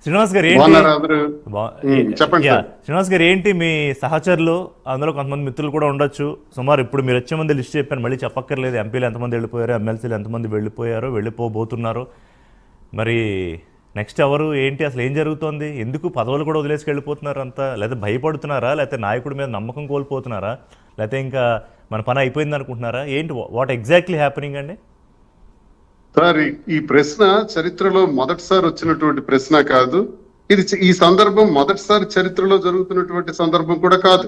శ్రీనివాస్ గారు ఏంటి చెప్పండి శ్రీనివాస్ గారు ఏంటి మీ సహచరులు అందులో కొంతమంది మిత్రులు కూడా ఉండొచ్చు సుమారు ఇప్పుడు మీరు వచ్చే మంది లిస్ట్ చెప్పాను మళ్ళీ చెప్పక్కర్లేదు ఎంపీలు ఎంతమంది వెళ్ళిపోయారు ఎమ్మెల్సీలు ఎంతమంది వెళ్ళిపోయారో వెళ్ళిపోబోతున్నారు మరి నెక్స్ట్ ఎవరు ఏంటి అసలు ఏం జరుగుతోంది ఎందుకు పదవులు కూడా వదిలేసి వెళ్ళిపోతున్నారు అంతా లేదా భయపడుతున్నారా లేకపోతే నాయకుడి మీద నమ్మకం కోల్పోతున్నారా లేకపోతే ఇంకా మన పని అయిపోయింది అనుకుంటున్నారా ఏంటి వాట్ ఎగ్జాక్ట్లీ హ్యాపెనింగ్ అండి సార్ ఈ ప్రశ్న చరిత్రలో మొదటిసారి వచ్చినటువంటి ప్రశ్న కాదు. ఇది ఈ సందర్భం మొదటిసారి చరిత్రలో జరుగుతున్నటువంటి సందర్భం కూడా కాదు.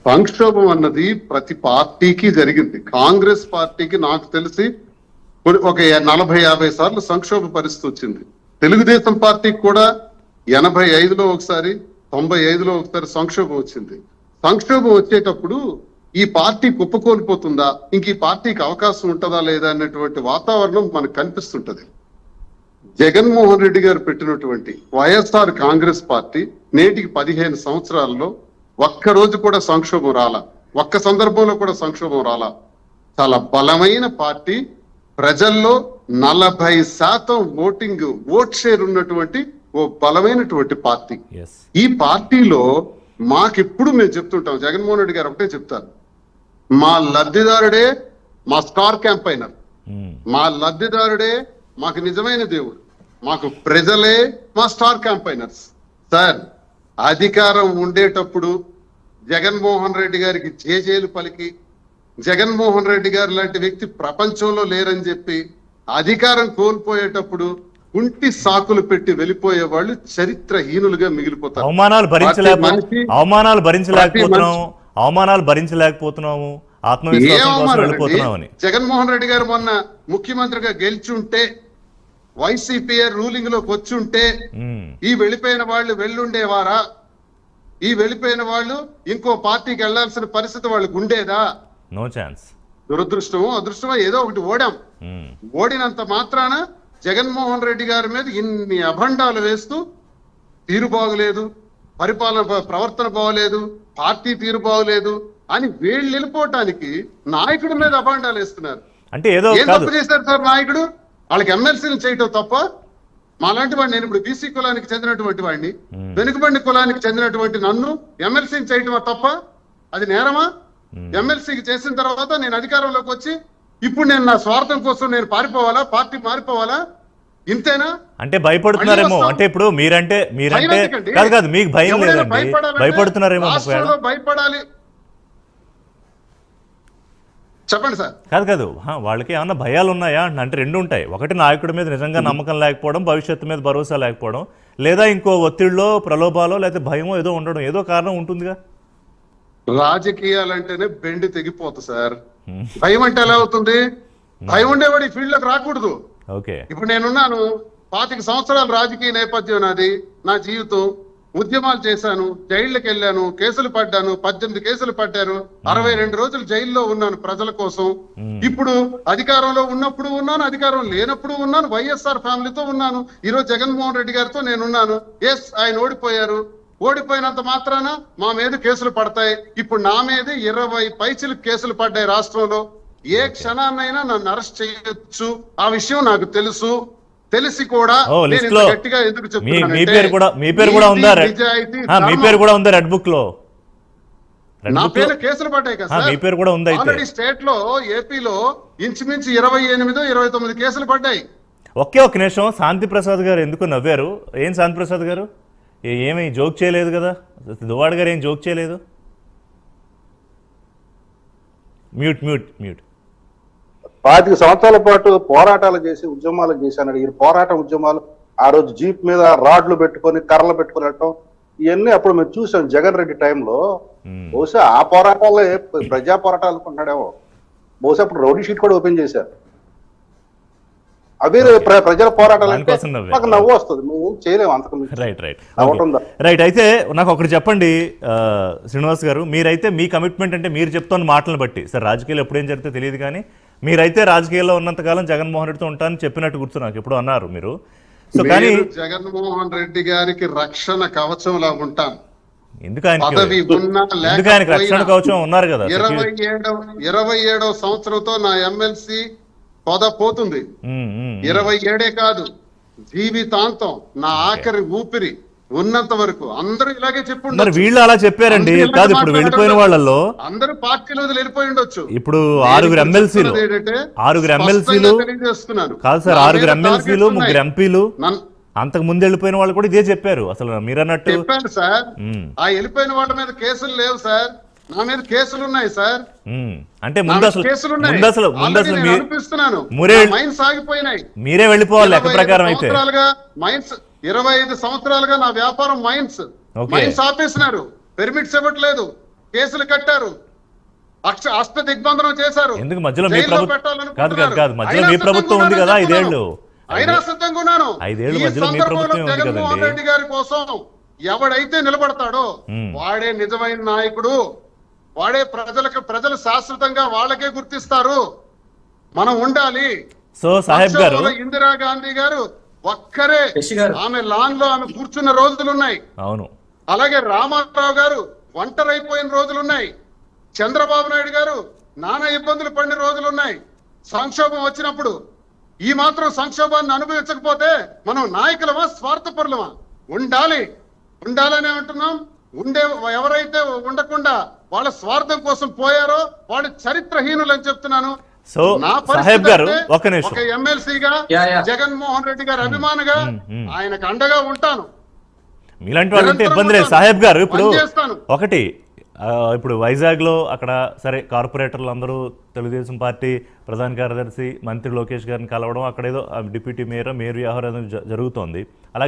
సంక్షోభం అన్నది ప్రతి పార్టీకి జరిగింది. కాంగ్రెస్ పార్టీకి నాకు తెలిసి ఒక 40-50 సార్లు సంక్షోభ పరిస్థితి వచ్చింది. తెలుగుదేశం పార్టీకి కూడా 85లో ఒకసారి 95లో ఒకసారి సంక్షోభం వచ్చింది. సంక్షోభం వచ్చేటప్పుడు ఈ పార్టీ కుప్పకూలిపోతుందా, ఇంక ఈ పార్టీకి అవకాశం ఉంటుందా లేదా అన్నటువంటి వాతావరణం మనకు కనిపిస్తుంటది. జగన్మోహన్ రెడ్డి గారు పెట్టినటువంటి వైఎస్ఆర్ కాంగ్రెస్ పార్టీ నేటికి 15 సంవత్సరాల్లో ఒక్కరోజు కూడా సంక్షోభం రాలా, ఒక్క సందర్భంలో కూడా సంక్షోభం రాలా. చాలా బలమైన పార్టీ, ప్రజల్లో 40% ఓట్ షేర్ ఉన్నటువంటి ఓ బలమైనటువంటి పార్టీ. ఈ పార్టీలో మాకెప్పుడు మేము చెప్తుంటాం, జగన్మోహన్ రెడ్డి గారు ఒకటే చెప్తారు, మా లబ్ధిదారుడే మా స్టార్ క్యాంపైనర్, మా లబ్ధిదారుడే మాకు నిజమైన దేవుడు, మాకు ప్రజలే మా స్టార్ క్యాంపైనర్స్. సార్ అధికారం ఉండేటప్పుడు జగన్మోహన్ రెడ్డి గారికి జేజేలు పలికి, జగన్మోహన్ రెడ్డి గారు లాంటి వ్యక్తి ప్రపంచంలో లేరని చెప్పి అధికారం కోల్పోయేటప్పుడు కుంటి సాకులు పెట్టి వెళ్ళిపోయే వాళ్ళు చరిత్రహీనులుగా మిగిలిపోతారు. అవమానాలు భరించలేకపోతున్నాము, జగన్మోహన్ రెడ్డి గారు మొన్న ముఖ్యమంత్రిగా గెలిచుంటే, వైసీపీ రూలింగ్ లోకి వచ్చుంటే ఈ వెళ్ళిపోయిన వాళ్ళు వెళ్ళుండేవారా? ఈ వెళ్ళిపోయిన వాళ్ళు ఇంకో పార్టీకి వెళ్లాల్సిన పరిస్థితి వాళ్ళకు ఉండేదా? No chance. దురదృష్టమో అదృష్టమో ఏదో ఒకటి ఓడాం. ఓడినంత మాత్రాన జగన్మోహన్ రెడ్డి గారి మీద ఇన్ని అభండాలు వేస్తూ తీరు బాగులేదు, పరిపాలన ప్రవర్తన బాగోలేదు, పార్టీ తీరు బాగోలేదు అని వీళ్ళు వెళ్ళిపోవటానికి నాయకుడి మీద అభాండాలు వేస్తున్నారు. అంటే ఏదో ఏం తప్పు చేశారు సార్ నాయకుడు? వాళ్ళకి ఎమ్మెల్సీలు చేయటం తప్ప? మాలాంటి వాడిని, నేను ఇప్పుడు బీసీ కులానికి చెందినటువంటి వాడిని, వెనుకబడిన కులానికి చెందినటువంటి నన్ను ఎమ్మెల్సీని చేయటమా తప్ప? అది నేరమా? ఎమ్మెల్సీకి చేసిన తర్వాత నేను అధికారంలోకి వచ్చి ఇప్పుడు నేను నా స్వార్థం కోసం నేను పారిపోవాలా, పార్టీ మారిపోవాలా? ఇంతేనా? అంటే భయపడుతున్నారేమో. అంటే ఇప్పుడు మీరంటే కాదు మీకు భయం లేదండి, భయపడుతున్నారేమో. భయపడాలి చెప్పండి సార్. కాదు వాళ్ళకి ఏమన్నా భయాలు ఉన్నాయా అంటే రెండు ఉంటాయి. ఒకటి నాయకుడి మీద నిజంగా నమ్మకం లేకపోవడం, భవిష్యత్తు మీద భరోసా లేకపోవడం, లేదా ఇంకో ఒత్తిడిలో ప్రలోభాలో లేకపోతే భయమో ఏదో ఉండడం, ఏదో కారణం ఉంటుందిగా. రాజకీయాలంటేనే బెండి తెగిపోతుంది సార్. భయం అంటే ఎలా అవుతుంది? భయం ఉండేవాడు ఈ ఫీల్డ్ లోకి రాకూడదు. ఇప్పుడు నేనున్నాను, 25 సంవత్సరాలు రాజకీయ నేపథ్యం నాది, నా జీవితం. ఉద్యమాలు చేశాను, జైళ్ళకి వెళ్ళాను, కేసులు పడ్డాను, 18 కేసులు పడ్డారు, 62 రోజులు జైల్లో ఉన్నాను ప్రజల కోసం. ఇప్పుడు అధికారంలో ఉన్నప్పుడు ఉన్నాను, అధికారం లేనప్పుడు ఉన్నాను, వైఎస్ఆర్ ఫ్యామిలీతో ఉన్నాను. ఈరోజు జగన్మోహన్ రెడ్డి గారితో నేనున్నాను. ఎస్, ఆయన ఓడిపోయారు. ఓడిపోయినంత మాత్రాన మా మీద కేసులు పడతాయి. ఇప్పుడు నా మీద 20 పైచిలు కేసులు పడ్డాయి రాష్ట్రంలో. ఏ క్షణాన్నైనా నన్ను అరెస్ట్ చేయొచ్చు. ఆ విషయం నాకు తెలుసు. తెలిసి కూడా గట్టిగా ఎందుకు చెప్తున్నానంటే, మీ పేరు కూడా ఉందా రెడ్ బుక్ లో? నా పేరు కేసులు పడ్డాయి కదా సార్. మీ పేరు కూడా ఉంది. ఆల్రెడీ స్టేట్ లో, ఏపీలో ఇంచుమించు 28-29 కేసులు పడ్డాయి. ఒక్క నిమిషం. శాంతి ప్రసాద్ గారు ఎందుకు నవ్వారు? ఏం శాంతి ప్రసాద్ గారు ఏమీ జోక్ చేయలేదు కదా? దువ్వాడ గారు ఏం జోక్ చేయలేదు. మ్యూట్. 25 సంవత్సరాల పాటు పోరాటాలు చేసి ఉద్యమాలు చేశాను. ఈ పోరాట ఉద్యమాలు, ఆ రోజు జీప్ మీద రాడ్లు పెట్టుకొని కర్రలు పెట్టుకుని వెళ్ళటం, ఇవన్నీ అప్పుడు మేము చూసాం జగన్ రెడ్డి టైంలో. బహుశా ఆ పోరాటాలే ప్రజా పోరాటాలు అనుకుంటున్నాడేమో. బహుశా అప్పుడు రౌడీ షీట్ కూడా ఓపెన్ చేశారు. అవి ప్రజల పోరాటాలు అంటే మాకు నవ్వు వస్తుంది. మేము చేయలేము అంతకు. రైట్. అయితే నాకు ఒకటి చెప్పండి శ్రీనివాస్ గారు, మీరైతే మీ కమిట్మెంట్ అంటే మీరు చెప్తున్న మాటలను బట్టి, సార్ రాజకీయాలు ఎప్పుడేం జరిగితే తెలియదు కానీ మీరైతే రాజకీయాల్లో ఉన్నంతకాలం జగన్మోహన్ రెడ్డితో ఉంటానని చెప్పినట్టు గుర్తు నాకు ఎప్పుడు అన్నారు మీరు. సో కానీ జగన్మోహన్ రెడ్డి గారికి రక్షణ కవచంలా ఉంటాను. ఎందుకు ఆయనకి రక్షణ కవచం ఉన్నారు కదా. 27వ సంవత్సరంతో నా ఎమ్మెల్సీ హోదా పోతుంది. 27 కాదు, జీవితాంతం నా ఆఖరి ఊపిరి ఉన్నంత వరకు అందరూ ఇలాగే మరి చెప్పుండొచ్చు. వీళ్ళు అలా చెప్పారండి. అందరూ ఇలాగే కాదు, ఇప్పుడు వెళ్ళిపోయిన మాట్లాడరు. వాళ్ళల్లో అందరూ పార్టీలో వెళ్ళిపోయి ఉండొచ్చు. ఇప్పుడు నేను ఆరుగురు ఇప్పుడు ఎమ్మెల్సీలు చెప్తున్నది ఏంటంటే, ఆరుగురు స్పష్టంగా ఎమ్మెల్సీలు తెలియజేస్తున్నాను. కాదు సార్, నా ఆరుగురు మీద ఎమ్మెల్సీలు టార్గెట్స్ ఉన్నాయి. ముగ్గురు ఎంపీలు నన్ను అంతకు ముందు వెళ్ళిపోయిన వాళ్ళు కూడా ఇదే చెప్పారు. అసలు మీరన్నట్టు చెప్పాను సార్. ఉమ్, ఆ వెళ్ళిపోయిన వాళ్ళ మీద కేసులు లేవు సార్. నా మీద కేసులు ఉన్నాయి సార్. ఉమ్. అంటే నా ముందు మీద అసలు కేసులు ఉన్నాయి. ముందు అసలు ఆల్రెడీ నేను మీరు అనిపిస్తున్నాను. మురే నా మైండ్స్ ఆగిపోయినాయి. మీరే వెళ్ళిపోవాలి లెక్క 25 ప్రకారం అయితే. సంవత్సరాలుగా మైన్స్ 25 సంవత్సరాలుగా నా వ్యాపారం మైన్స్ ఓకే. మైన్స్ ఆపేసినారు. పెర్మిట్స్ ఇవ్వట్లేదు. కేసులు కట్టారు. అష్ట దిగ్బంధనం చేశారు. ఎందుకు మధ్యలో మీ జైల్లో ప్రభుత్వం పెట్టాలనుకుంటున్నారు. కాదు మధ్యలో అయినా మీ ప్రభుత్వం ఉంది సిద్ధంగా కదా ఉన్నానని 5 ఏళ్ళు. చెప్తున్నాను. అయినా సిద్ధంగా ఉన్నాను. 5 ఏళ్ళు ఈ మధ్యలో మీ సందర్భంలో ప్రభుత్వం ఉంది జగన్మోహన్ కదండి. రెడ్డి గారి కోసం ఎవడైతే నిలబడతాడో వాడే నిజమైన నాయకుడు. వాడే ప్రజలు శాశ్వతంగా వాళ్ళకే గుర్తిస్తారు. మనం ఉండాలి. సో సాహెబ్ గారు, పక్షంలో ఇందిరాగాంధీ గారు ఒక్కరే ఆమె లాన్ లో ఆమె కూర్చున్న రోజులున్నాయి. అవును, అలాగే రామారావు గారు ఒంటరైపోయిన రోజులున్నాయి. చంద్రబాబు నాయుడు గారు నానా ఇబ్బందులు పడిన రోజులున్నాయి. సంక్షోభం వచ్చినప్పుడు ఈ మాత్రం సంక్షోభాన్ని అనుభవించకపోతే మనం నాయకులమా స్వార్థపరులమా? ఉండాలనే అంటున్నాం. ఎవరైతే ఉండకుండా వాళ్ళ స్వార్థం కోసం పోయారో వాళ్ళు చరిత్రహీనులు అని చెప్తున్నాను. సో నా సాహెబ్ గారు పరిస్థితి ఒక నిమిషం. ఒక ఎమ్మెల్సీగా జగన్మోహన్ రెడ్డి గారి అభిమానిగా ఆయనకు అండగా ఉంటాను. మీలాంటి వాళ్ళు ఉంటే ఇబ్బంది లేదు సాహెబ్ గారు. ఇప్పుడు పనిచేస్తాను. ఒకటి ఇప్పుడు వైజాగ్లో అక్కడ సరే కార్పొరేటర్లు అందరూ తెలుగుదేశం పార్టీ ప్రధాన కార్యదర్శి మంత్రి లోకేష్ గారిని కలవడం, అక్కడేదో డిప్యూటీ మేయర్ వ్యవహారం జరుగుతోంది. అలాగే